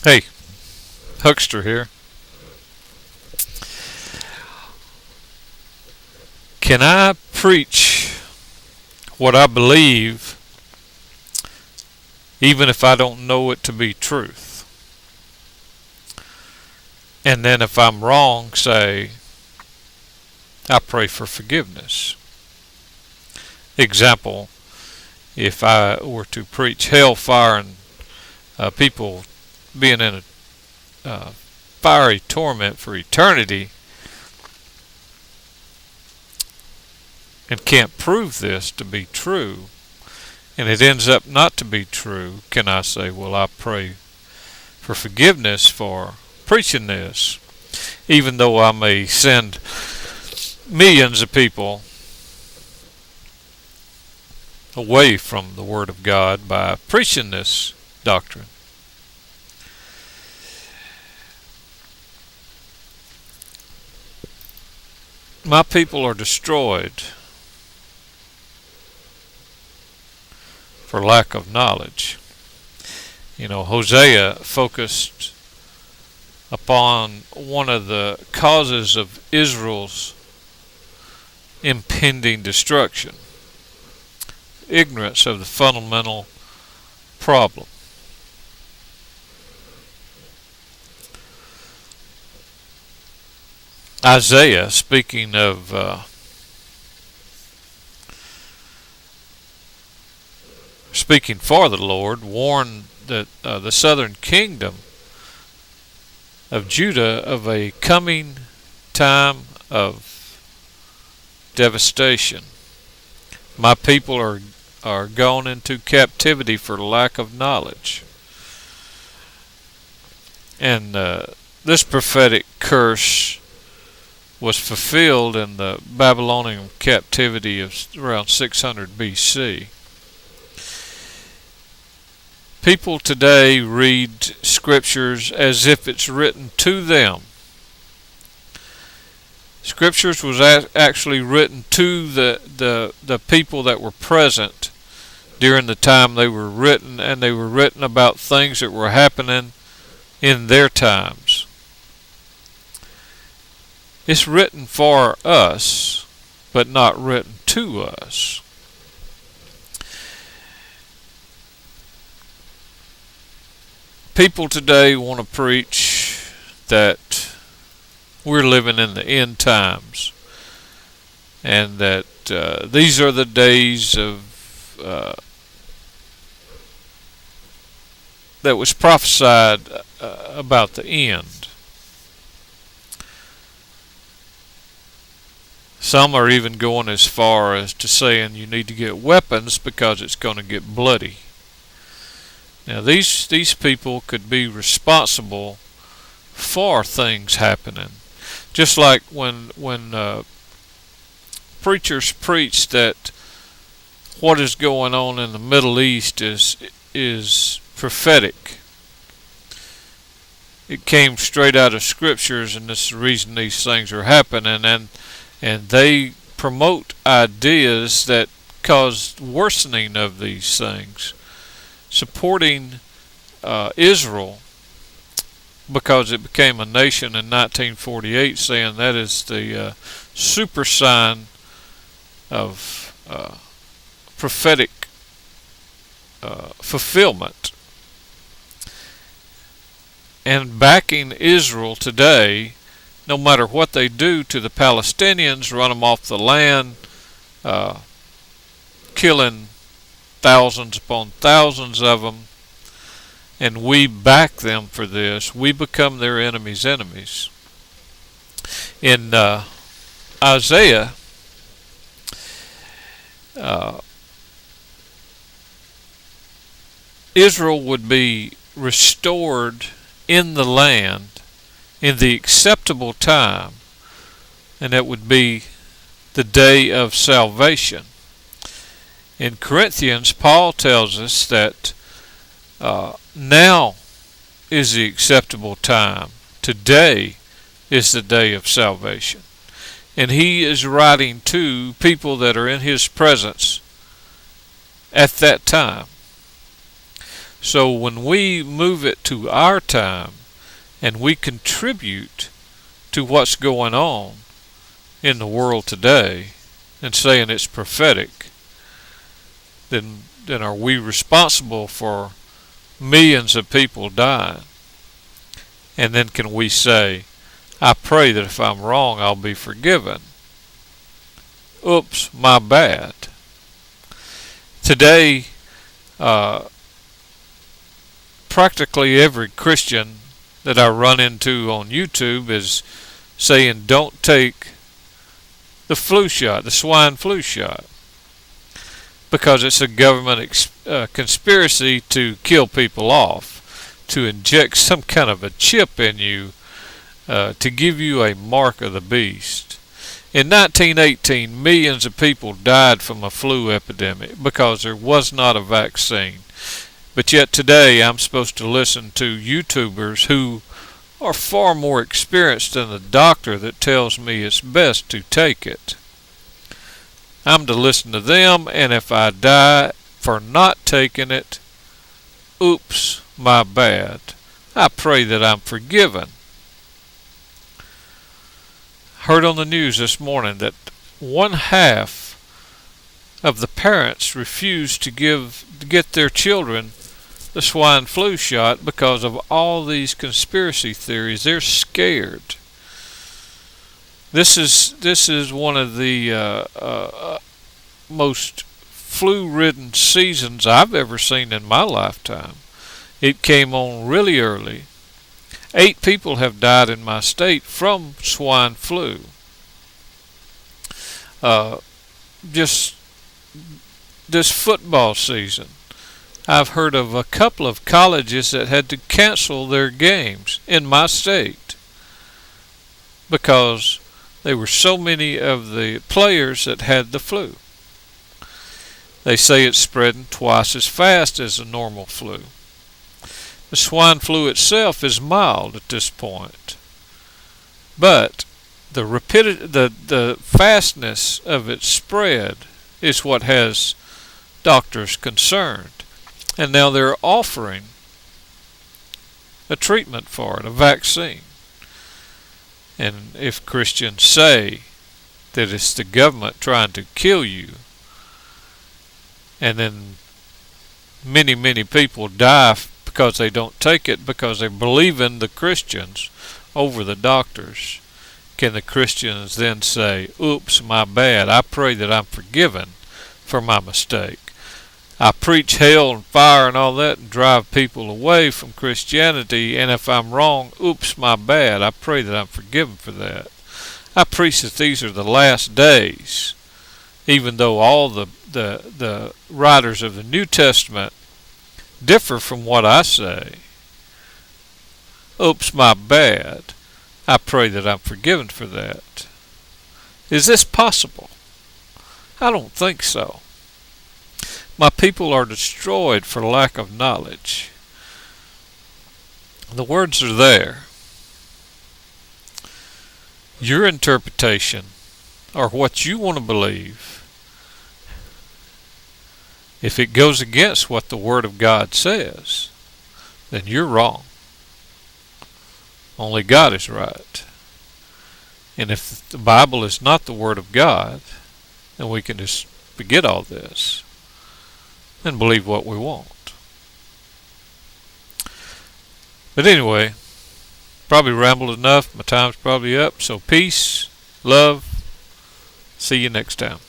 Hey, Huckster here. Can I preach what I believe even if I don't know it to be truth? And then if I'm wrong, say, I pray for forgiveness. Example, if I were to preach hellfire and people being in a fiery torment for eternity and can't prove this to be true, and it ends up not to be true, can I say, well, I pray for forgiveness for preaching this, even though I may send millions of people away from the Word of God by preaching this doctrine? My people are destroyed for lack of knowledge. Hosea focused upon one of the causes of Israel's impending destruction: ignorance of the fundamental problem. Isaiah, speaking for the Lord, warned that the southern kingdom of Judah of a coming time of devastation. My people are gone into captivity for lack of knowledge. And this prophetic curse was fulfilled in the Babylonian captivity of around 600 BC. People today read scriptures as if it's written to them. Scriptures was actually written to the people that were present during the time they were written, and they were written about things that were happening in their times. It's written for us, but not written to us. People today want to preach that we're living in the end times, and that these are the days of that was prophesied about the end. Some are even going as far as to saying you need to get weapons because it's going to get bloody. Now these people could be responsible for things happening, just like when preachers preach that what is going on in the Middle East is prophetic. It came straight out of scriptures, and this is the reason these things are happening, and they promote ideas that cause worsening of these things, supporting Israel because it became a nation in 1948, saying that is the super sign of prophetic fulfillment, and backing Israel today, no matter what they do to the Palestinians, run them off the land, killing thousands upon thousands of them, and we back them for this. We become their enemies' enemies. In Isaiah, Israel would be restored in the land in the acceptable time, and it would be the day of salvation. In Corinthians, Paul tells us that now is the acceptable time. Today is the day of salvation. And he is writing to people that are in his presence at that time. So when we move it to our time and we contribute to what's going on in the world today and saying it's prophetic, then are we responsible for millions of people dying? And then can we say, I pray that if I'm wrong, I'll be forgiven? Oops, my bad. Today, practically every Christian that I run into on YouTube is saying don't take the flu shot, the swine flu shot, because it's a government conspiracy to kill people off, to inject some kind of a chip in you, to give you a mark of the beast. In 1918, millions of people died from a flu epidemic because there was not a vaccine. But yet today I'm supposed to listen to YouTubers who are far more experienced than the doctor that tells me it's best to take it. I'm to listen to them, and if I die for not taking it, oops, my bad. I pray that I'm forgiven. Heard on the news this morning that 1/2 of the parents refused to get their children the swine flu shot because of all these conspiracy theories. They're scared. This is one of the most flu-ridden seasons I've ever seen in my lifetime. It came on really early. 8 people have died in my state from swine flu. Just this football season, I've heard of a couple of colleges that had to cancel their games in my state because there were so many of the players that had the flu. They say it's spreading twice as fast as a normal flu. The swine flu itself is mild at this point, but the fastness of its spread is what has doctors concerned. And now they're offering a treatment for it, a vaccine. And if Christians say that it's the government trying to kill you, and then many, many people die because they don't take it because they believe in the Christians over the doctors, can the Christians then say, oops, my bad, I pray that I'm forgiven for my mistake? I preach hell and fire and all that and drive people away from Christianity, and if I'm wrong, oops, my bad, I pray that I'm forgiven for that. I preach that these are the last days, even though all the writers of the New Testament differ from what I say. Oops, my bad, I pray that I'm forgiven for that. Is this possible? I don't think so. My people are destroyed for lack of knowledge. The words are there. Your interpretation, or what you want to believe, if it goes against what the Word of God says, then you're wrong. Only God is right. And if the Bible is not the Word of God, then we can just forget all this and believe what we want. But anyway, probably rambled enough. My time's probably up. So peace, love. See you next time.